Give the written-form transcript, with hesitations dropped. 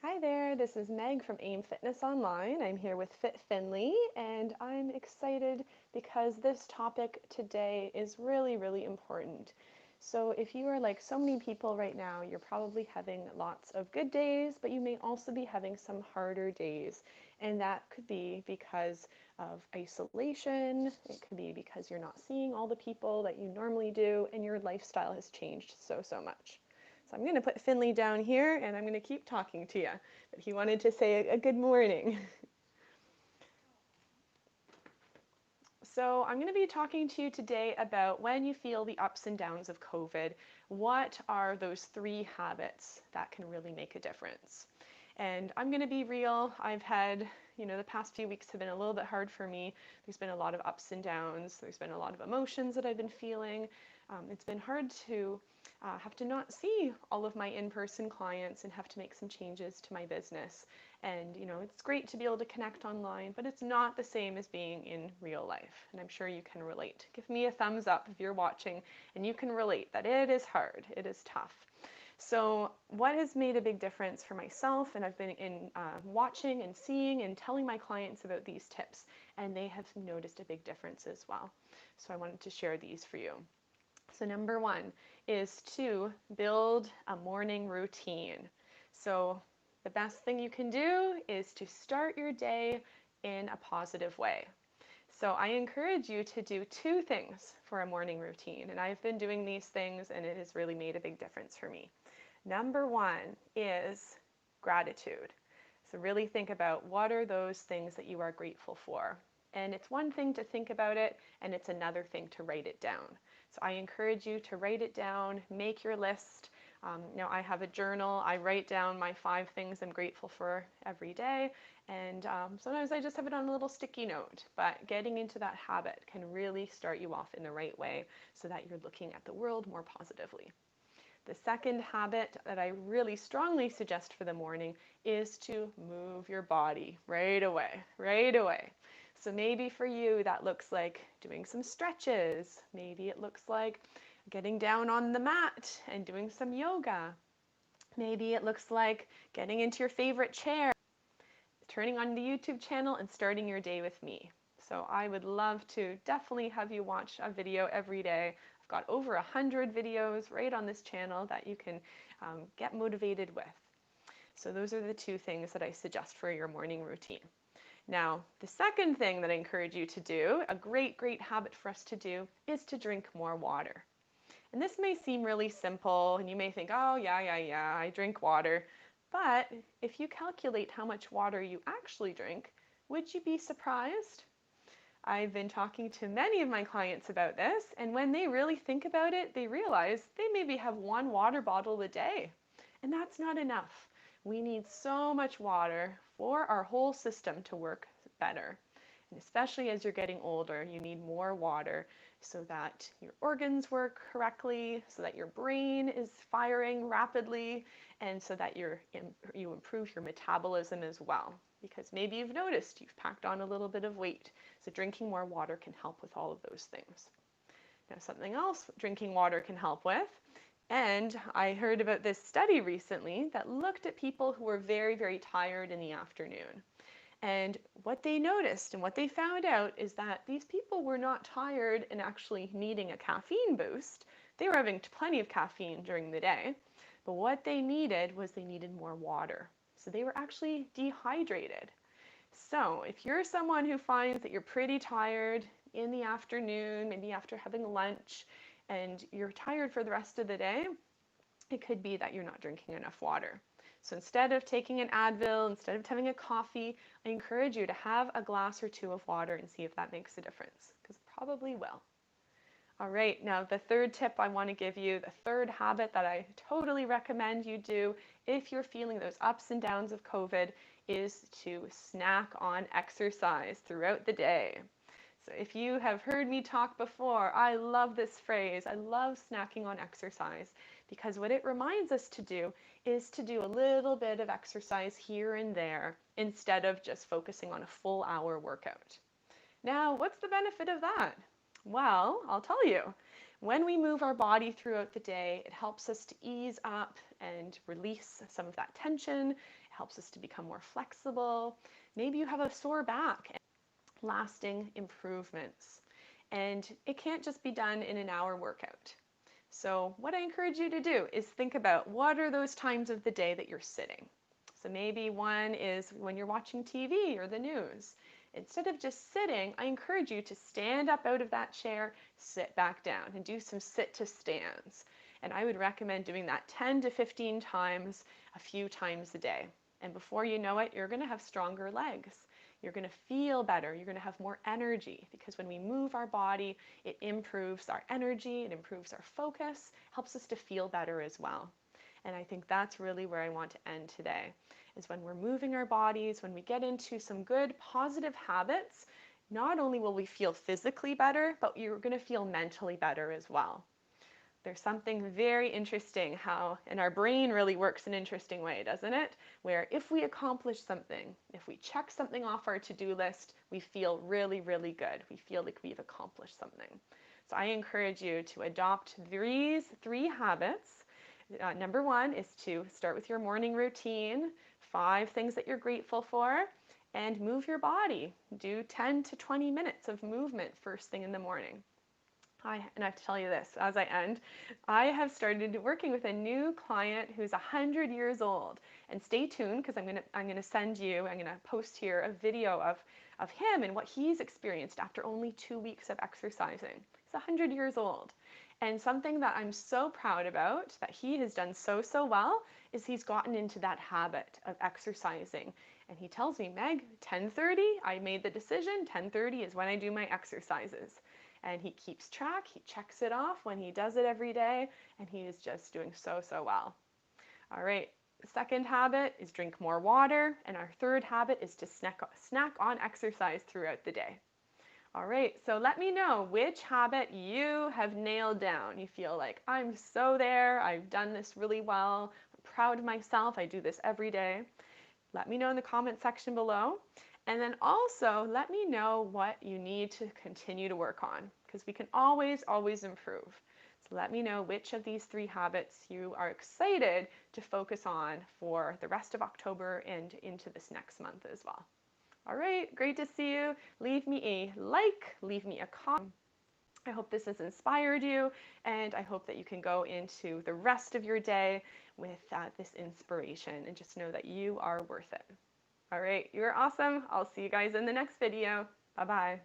Hi there, this is Meg from AIM Fitness Online. I'm here with Fit Finley, and I'm excited because this topic today is really important. So if you are like so many people right now, you're probably having lots of good days, but you may also be having some harder days. And that could be because of isolation, it could be because you're not seeing all the people that you normally do, and your lifestyle has changed so much. So I'm going to put Finley down here and I'm going to keep talking to you. But he wanted to say a good morning. So I'm going to be talking to you today about when you feel the ups and downs of COVID, what are those 3 habits that can really make a difference? And I'm going to be real. I've had, the past few weeks have been a little bit hard for me. There's been a lot of ups and downs. There's been a lot of emotions that I've been feeling. It's been hard to have to not see all of my in-person clients and have to make some changes to my business. And it's great to be able to connect online, but it's not the same as being in real life. And I'm sure you can relate. Give me a thumbs up if you're watching and you can relate that it is hard, it is tough. So what has made a big difference for myself, and I've been watching and seeing and telling my clients about these tips, and they have noticed a big difference as well. So I wanted to share these for you. So number 1 is to build a morning routine. So the best thing you can do is to start your day in a positive way. So I encourage you to do 2 things for a morning routine, and I've been doing these things and it has really made a big difference for me. Number 1 is gratitude. So really think about what are those things that you are grateful for. And it's one thing to think about it, and it's another thing to write it down. So I encourage you to write it down, make your list. I have a journal. I write down my 5 things I'm grateful for every day. And sometimes I just have it on a little sticky note. But getting into that habit can really start you off in the right way so that you're looking at the world more positively. The second habit that I really strongly suggest for the morning is to move your body right away, right away. So maybe for you that looks like doing some stretches. Maybe it looks like getting down on the mat and doing some yoga. Maybe it looks like getting into your favorite chair, turning on the YouTube channel and starting your day with me. So I would love to definitely have you watch a video every day. I've got over 100 videos right on this channel that you can get motivated with. So those are the 2 things that I suggest for your morning routine. Now, the second thing that I encourage you to do, a great habit for us to do, is to drink more water. And this may seem really simple and you may think, oh yeah, I drink water. But if you calculate how much water you actually drink, would you be surprised? I've been talking to many of my clients about this, and when they really think about it, they realize they maybe have 1 water bottle a day. And that's not enough. We need so much water for our whole system to work better. And especially as you're getting older, you need more water so that your organs work correctly, so that your brain is firing rapidly, and so that you improve your metabolism as well. Because maybe you've noticed you've packed on a little bit of weight. So drinking more water can help with all of those things. Now, something else drinking water can help with, and I heard about this study recently that looked at people who were very tired in the afternoon. And what they noticed and what they found out is that these people were not tired and actually needing a caffeine boost. They were having plenty of caffeine during the day, but what they needed was they needed more water. So they were actually dehydrated. So if you're someone who finds that you're pretty tired in the afternoon, maybe after having lunch, and you're tired for the rest of the day, it could be that you're not drinking enough water. So instead of taking an Advil, instead of having a coffee, I encourage you to have a glass or 2 of water and see if that makes a difference, because it probably will. All right, now the third tip I want to give you, the third habit that I totally recommend you do if you're feeling those ups and downs of COVID, is to snack on exercise throughout the day. So if you have heard me talk before, I love this phrase. I love snacking on exercise because what it reminds us to do is to do a little bit of exercise here and there instead of just focusing on a full hour workout. Now, what's the benefit of that? Well, I'll tell you. When we move our body throughout the day, it helps us to ease up and release some of that tension. It helps us to become more flexible. Maybe you have a sore back and lasting improvements. And it can't just be done in an hour workout. So what I encourage you to do is think about what are those times of the day that you're sitting. So maybe one is when you're watching TV or the news. Instead of just sitting, I encourage you to stand up out of that chair, sit back down, and do some sit to stands. And I would recommend doing that 10 to 15 times, a few times a day. And before you know it, you're going to have stronger legs. You're going to feel better. You're going to have more energy, because when we move our body, it improves our energy, it improves our focus, helps us to feel better as well. And I think that's really where I want to end today, is when we're moving our bodies, when we get into some good positive habits, not only will we feel physically better, but you're going to feel mentally better as well. There's something very interesting how, and our brain really works an interesting way, doesn't it? Where if we accomplish something, if we check something off our to-do list, we feel really, really good. We feel like we've accomplished something. So I encourage you to adopt these three habits. Number one is to start with your morning routine, 5 things that you're grateful for, and move your body. Do 10 to 20 minutes of movement first thing in the morning. And I have to tell you this as I end, I have started working with a new client who's 100 years old. And stay tuned, because I'm gonna send you, I'm gonna post here a video of him and what he's experienced after only 2 weeks of exercising. He's 100 years old. And something that I'm so proud about that he has done so well is he's gotten into that habit of exercising. And he tells me, Meg, 10:30, I made the decision, 10:30 is when I do my exercises. And he keeps track, he checks it off when he does it every day, and he is just doing so well. All right, the second habit is drink more water, and our third habit is to snack on exercise throughout the day. All right, so let me know which habit you have nailed down. You feel like, I'm so there, I've done this really well, I'm proud of myself, I do this every day. Let me know in the comment section below. And then also let me know what you need to continue to work on, because we can always improve. So let me know which of these 3 habits you are excited to focus on for the rest of October and into this next month as well. All right, great to see you. Leave me a like, leave me a comment. I hope this has inspired you, and I hope that you can go into the rest of your day with this inspiration, and just know that you are worth it. All right, you're awesome. I'll see you guys in the next video. Bye-bye.